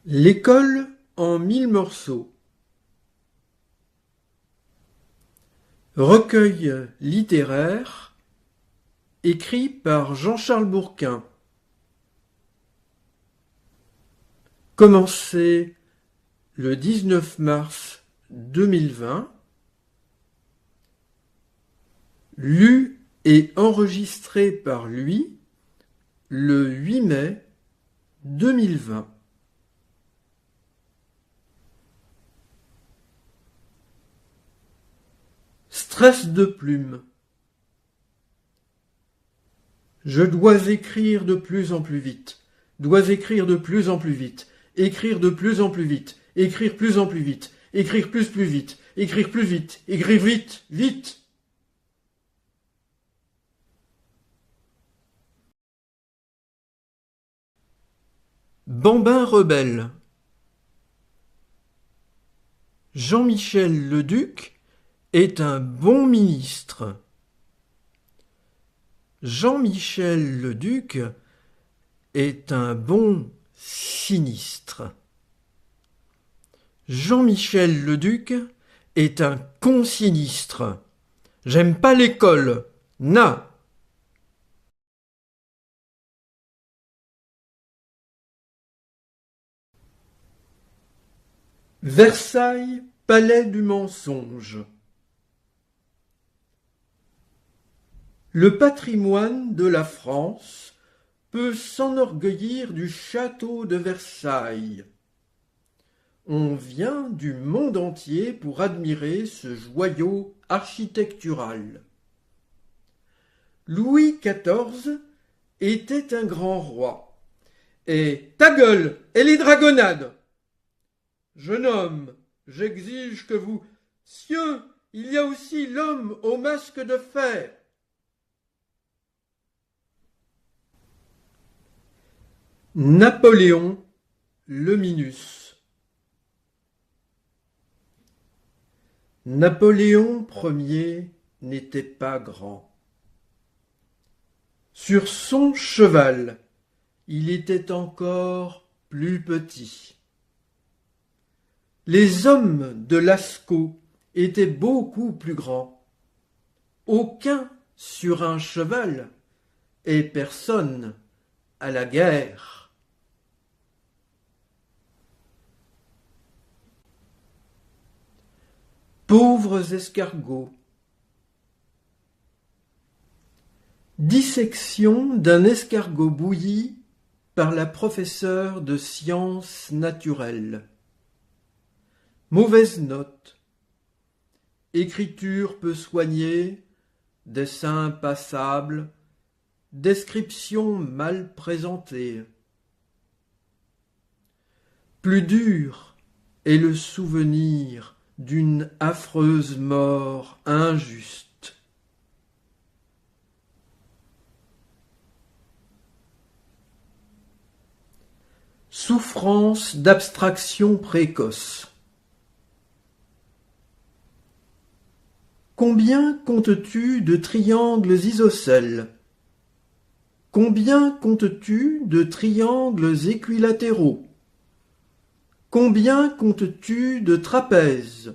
L'école en 1000 morceaux. Recueil littéraire écrit par Jean-Charles Bourquin. Commencé le 19 mars 2020. Lu et enregistré par lui le 8 mai 2020. Stress de plume. Je dois écrire de plus en plus vite, dois écrire de plus en plus vite, écrire de plus en plus vite, écrire plus en plus vite, écrire plus vite, écrire plus vite, écrire vite, vite. Bambin rebelle. Jean-Michel Leduc est un bon ministre. Jean-Michel Leduc est un bon sinistre. Jean-Michel Leduc est un con sinistre. J'aime pas l'école. Na. Versailles, palais du mensonge. Le patrimoine de la France peut s'enorgueillir du château de Versailles. On vient du monde entier pour admirer ce joyau architectural. Louis XIV était un grand roi. Et ta gueule et les dragonnades! Jeune homme, j'exige que vous... Cieux, il y a aussi l'homme au masque de fer. Napoléon le Minus. Napoléon Ier n'était pas grand. Sur son cheval, il était encore plus petit. Les hommes de Lascaux étaient beaucoup plus grands. Aucun sur un cheval et personne à la guerre. Pauvres escargots. Dissection d'un escargot bouilli par la professeure de sciences naturelles. Mauvaise note. Écriture peu soignée, dessin passable, description mal présentée. Plus dur est le souvenir d'une affreuse mort injuste. Souffrance d'abstraction précoce. Combien comptes-tu de triangles isocèles? Combien comptes-tu de triangles équilatéraux? Combien comptes-tu de trapèzes?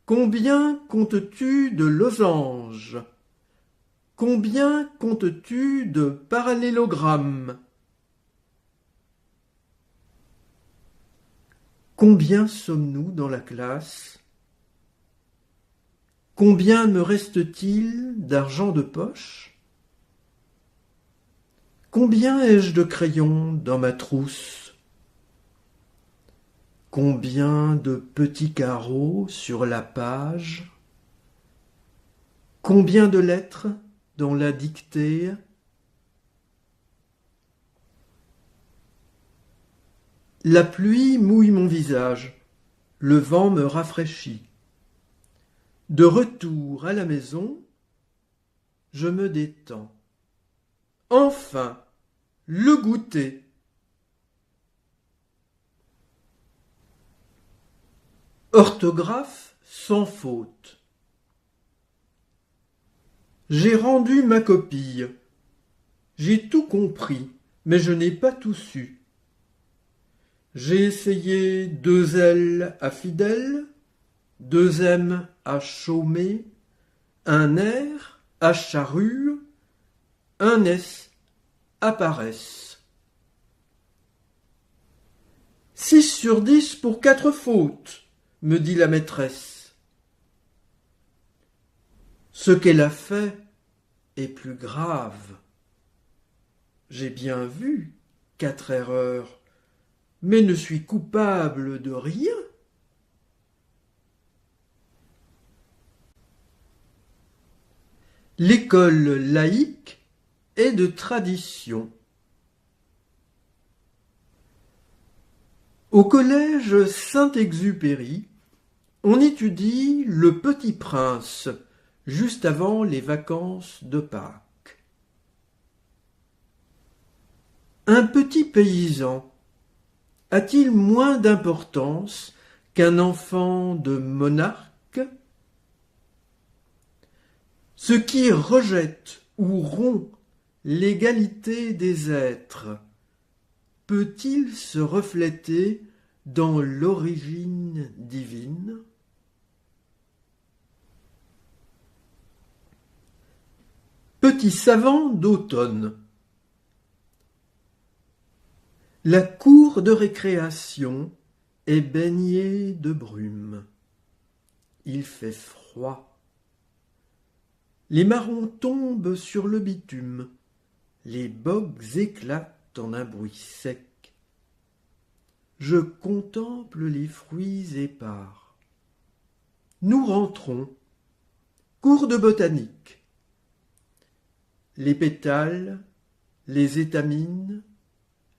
Combien comptes-tu de losanges? Combien comptes-tu de parallélogrammes? Combien sommes-nous dans la classe? Combien me reste-t-il d'argent de poche? Combien ai-je de crayons dans ma trousse? Combien de petits carreaux sur la page? Combien de lettres dans la dictée? La pluie mouille mon visage, le vent me rafraîchit. De retour à la maison, je me détends. Enfin, le goûter. Orthographe sans faute. J'ai rendu ma copie. J'ai tout compris, mais je n'ai pas tout su. J'ai essayé 2 L à fidèle, 2 M à chômer, un R à charrue, un S à paresse. 6 sur 10 pour 4 fautes, me dit la maîtresse. Ce qu'elle a fait est plus grave. J'ai bien vu 4 erreurs, mais ne suis coupable de rien. L'école laïque est de tradition. Au collège Saint-Exupéry, on étudie Le Petit Prince, juste avant les vacances de Pâques. Un petit paysan a-t-il moins d'importance qu'un enfant de monarque? Ce qui rejette ou rompt l'égalité des êtres peut-il se refléter dans l'origine divine? Petit savant d'automne. La cour de récréation est baignée de brume. Il fait froid. Les marrons tombent sur le bitume. Les bogues éclatent en un bruit sec. Je contemple les fruits épars. Nous rentrons. Cours de botanique. Les pétales, les étamines,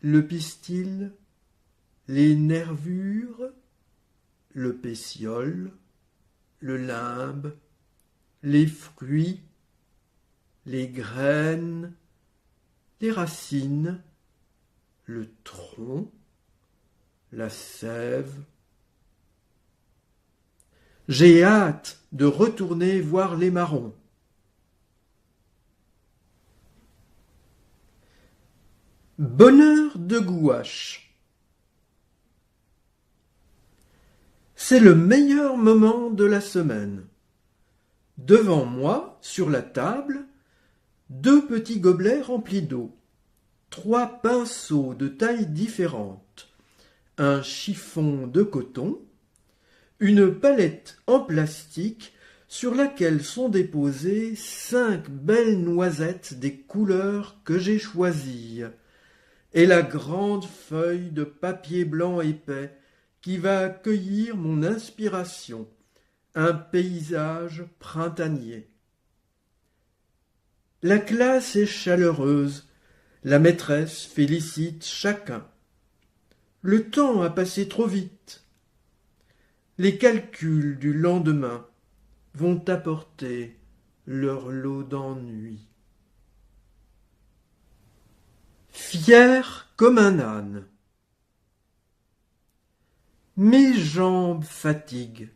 le pistil, les nervures, le pétiole, le limbe, les fruits, les graines, les racines, le tronc, la sève. J'ai hâte de retourner voir les marrons. Bonheur de gouache. C'est le meilleur moment de la semaine. Devant moi, sur la table, 2 petits gobelets remplis d'eau, 3 pinceaux de tailles différentes, un chiffon de coton, une palette en plastique sur laquelle sont déposées 5 belles noisettes des couleurs que j'ai choisies, et la grande feuille de papier blanc épais qui va accueillir mon inspiration, un paysage printanier. La classe est chaleureuse, la maîtresse félicite chacun. Le temps a passé trop vite. Les calculs du lendemain vont apporter leur lot d'ennui. Fier comme un âne. Mes jambes fatiguent.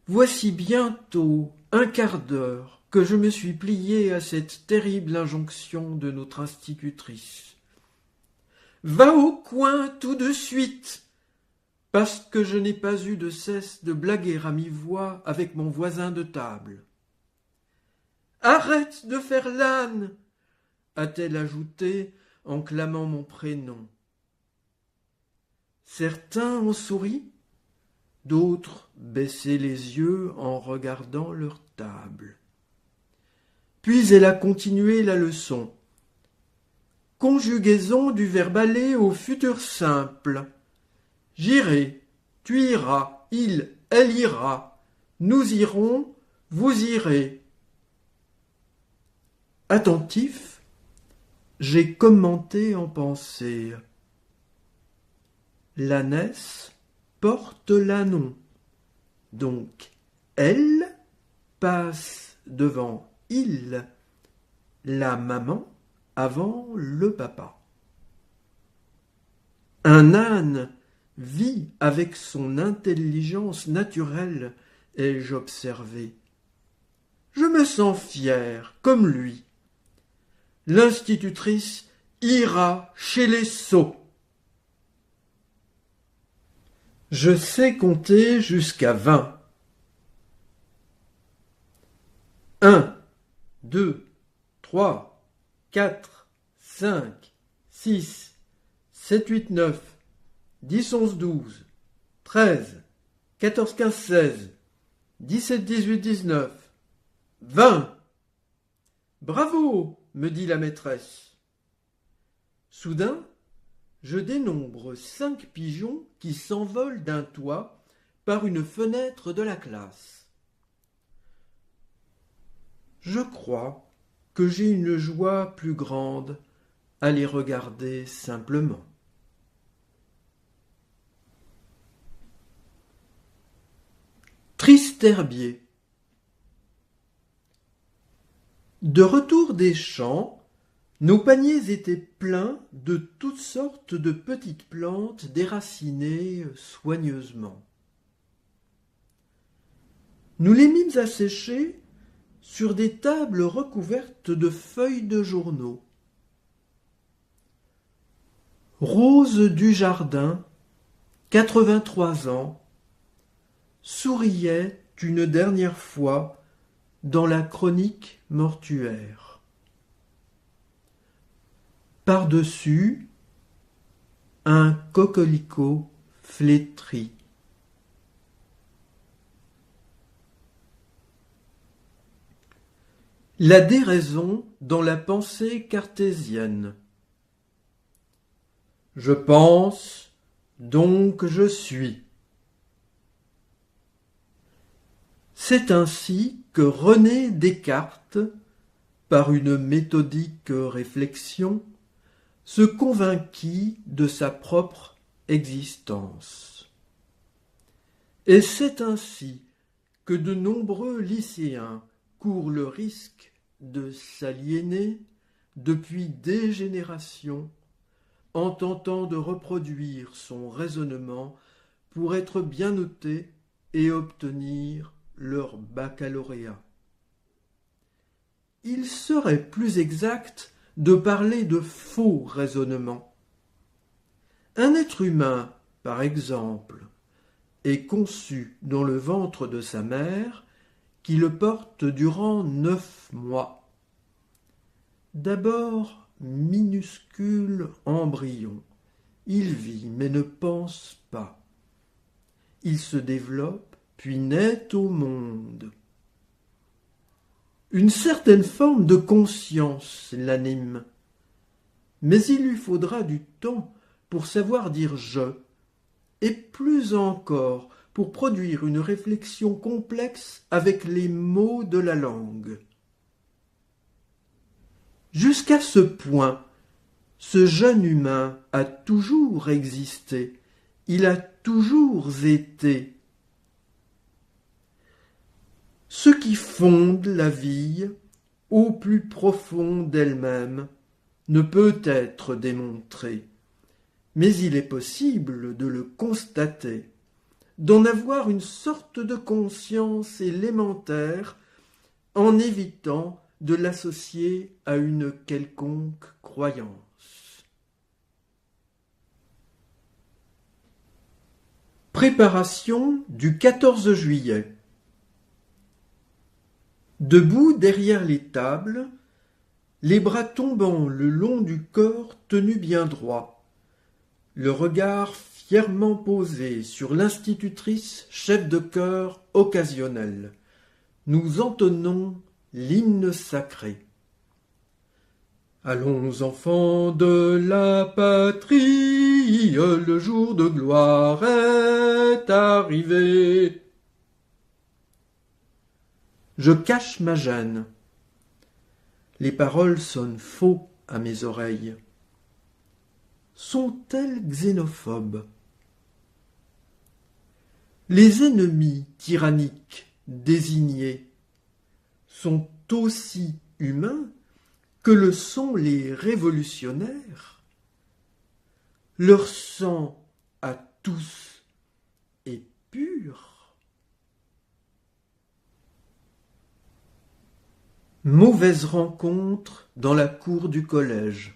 Voici bientôt un quart d'heure que je me suis plié à cette terrible injonction de notre institutrice. Va au coin tout de suite, parce que je n'ai pas eu de cesse de blaguer à mi-voix avec mon voisin de table. Arrête de faire l'âne, a-t-elle ajouté en clamant mon prénom. Certains ont souri, d'autres baissaient les yeux en regardant leur table. Puis elle a continué la leçon. Conjugaison du verbe aller au futur simple. J'irai, tu iras, il, elle ira, nous irons, vous irez. Attentif, j'ai commenté en pensée. L'ânesse porte l'ânon, donc elle passe devant il, la maman avant le papa. Un âne vit avec son intelligence naturelle, ai-je observé. Je me sens fier, comme lui. L'institutrice ira chez les sots. Je sais compter jusqu'à 20. 1, 2, 3, 4, 5, 6, 7, 8, 9, 10, 11, 12, 13, 14, 15, 16, 17, 18, 19, 20. Bravo, me dit la maîtresse. Soudain, je dénombre 5 pigeons qui s'envolent d'un toit par une fenêtre de la classe. Je crois que j'ai une joie plus grande à les regarder simplement. Triste herbier. De retour des champs, nos paniers étaient pleins de toutes sortes de petites plantes déracinées soigneusement. Nous les mîmes à sécher sur des tables recouvertes de feuilles de journaux. Rose du jardin, 83 ans, souriait une dernière fois dans la chronique mortuaire. Par-dessus, un coquelicot flétri. La déraison dans la pensée cartésienne. Je pense, donc je suis. C'est ainsi que René Descartes, par une méthodique réflexion, se convainquit de sa propre existence. Et c'est ainsi que de nombreux lycéens courent le risque de s'aliéner depuis des générations en tentant de reproduire son raisonnement pour être bien notés et obtenir leur baccalauréat. Il serait plus exact de parler de faux raisonnement. Un être humain, par exemple, est conçu dans le ventre de sa mère qui le porte durant 9 mois. D'abord minuscule embryon, il vit mais ne pense pas. Il se développe puis naît au monde. Une certaine forme de conscience l'anime, mais il lui faudra du temps pour savoir dire « je », et plus encore pour produire une réflexion complexe avec les mots de la langue. Jusqu'à ce point, ce jeune humain a toujours existé, il a toujours été. Ce qui fonde la vie au plus profond d'elle-même ne peut être démontré, mais il est possible de le constater, d'en avoir une sorte de conscience élémentaire en évitant de l'associer à une quelconque croyance. Préparation du 14 juillet. Debout derrière les tables, les bras tombant le long du corps tenu bien droit, le regard fièrement posé sur l'institutrice chef de chœur occasionnelle, nous entonnons l'hymne sacré. Allons, enfants de la patrie, le jour de gloire est arrivé. Je cache ma gêne. Les paroles sonnent faux à mes oreilles. Sont-elles xénophobes? Les ennemis tyranniques désignés sont aussi humains que le sont les révolutionnaires. Leur sang à tous est pur. Mauvaise rencontre dans la cour du collège.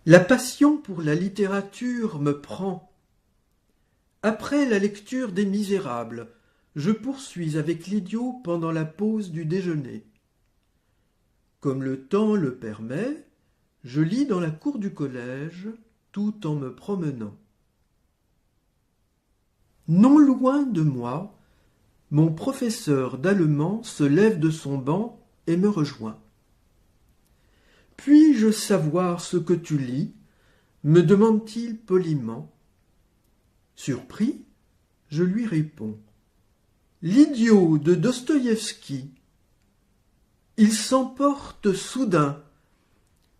La passion pour la littérature me prend. Après la lecture des Misérables, je poursuis avec l'idiot pendant la pause du déjeuner. Comme le temps le permet, je lis dans la cour du collège tout en me promenant. Non loin de moi, mon professeur d'allemand se lève de son banc et me rejoint. Puis-je savoir ce que tu lis ? Me demande-t-il poliment. Surpris, je lui réponds. L'idiot de Dostoïevski. Il s'emporte soudain.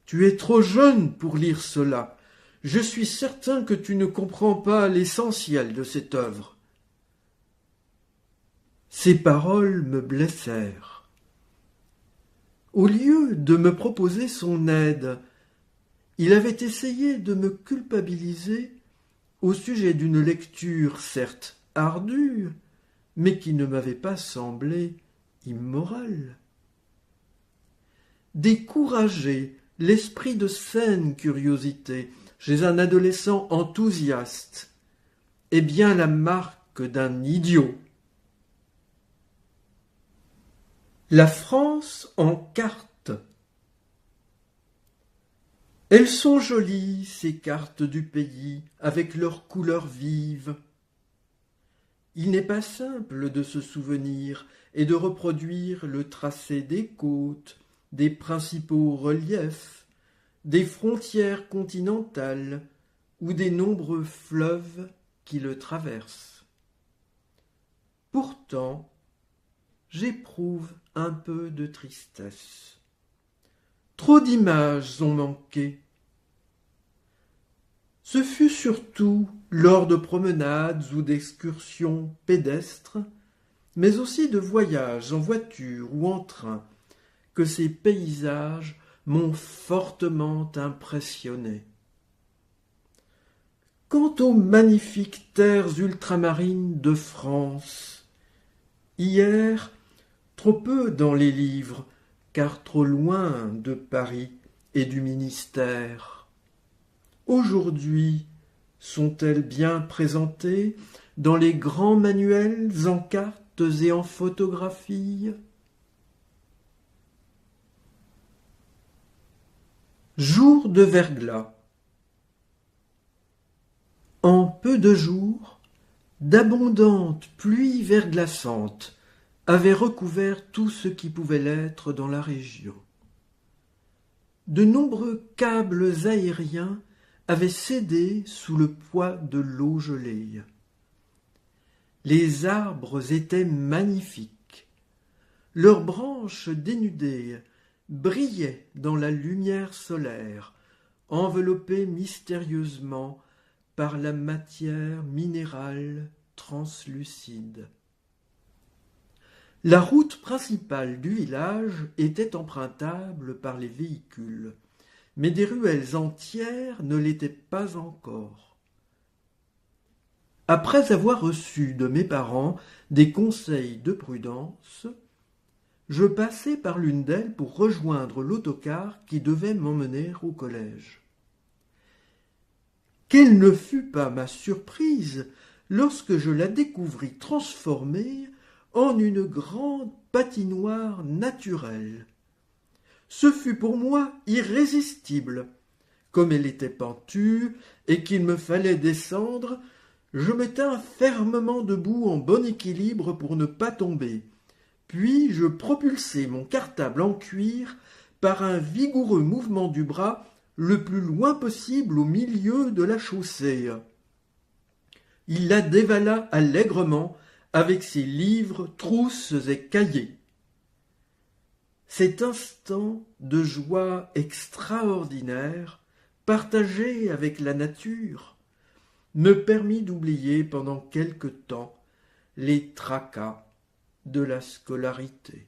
Tu es trop jeune pour lire cela. Je suis certain que tu ne comprends pas l'essentiel de cette œuvre. Ces paroles me blessèrent. Au lieu de me proposer son aide, il avait essayé de me culpabiliser au sujet d'une lecture certes ardue, mais qui ne m'avait pas semblé immorale. Décourager l'esprit de saine curiosité chez un adolescent enthousiaste est bien la marque d'un idiot. La France en cartes. Elles sont jolies, ces cartes du pays, avec leurs couleurs vives. Il n'est pas simple de se souvenir et de reproduire le tracé des côtes, des principaux reliefs, des frontières continentales ou des nombreux fleuves qui le traversent. Pourtant, j'éprouve un peu de tristesse. Trop d'images ont manqué. Ce fut surtout lors de promenades ou d'excursions pédestres, mais aussi de voyages en voiture ou en train, que ces paysages m'ont fortement impressionné. Quant aux magnifiques terres ultramarines de France, hier, trop peu dans les livres, car trop loin de Paris et du ministère. Aujourd'hui, sont-elles bien présentées dans les grands manuels en cartes et en photographies ? Jour de verglas. En peu de jours, d'abondantes pluies verglaçantes avaient recouvert tout ce qui pouvait l'être dans la région. De nombreux câbles aériens avaient cédé sous le poids de l'eau gelée. Les arbres étaient magnifiques. Leurs branches dénudées brillaient dans la lumière solaire, enveloppées mystérieusement par la matière minérale translucide. La route principale du village était empruntable par les véhicules, mais des ruelles entières ne l'étaient pas encore. Après avoir reçu de mes parents des conseils de prudence, je passai par l'une d'elles pour rejoindre l'autocar qui devait m'emmener au collège. Quelle ne fut pas ma surprise lorsque je la découvris transformée en une grande patinoire naturelle. Ce fut pour moi irrésistible. Comme elle était pentue et qu'il me fallait descendre, je me tins fermement debout en bon équilibre pour ne pas tomber. Puis je propulsai mon cartable en cuir par un vigoureux mouvement du bras le plus loin possible au milieu de la chaussée. Il la dévala allègrement avec ses livres, trousses et cahiers. Cet instant de joie extraordinaire, partagé avec la nature, me permit d'oublier pendant quelque temps les tracas de la scolarité.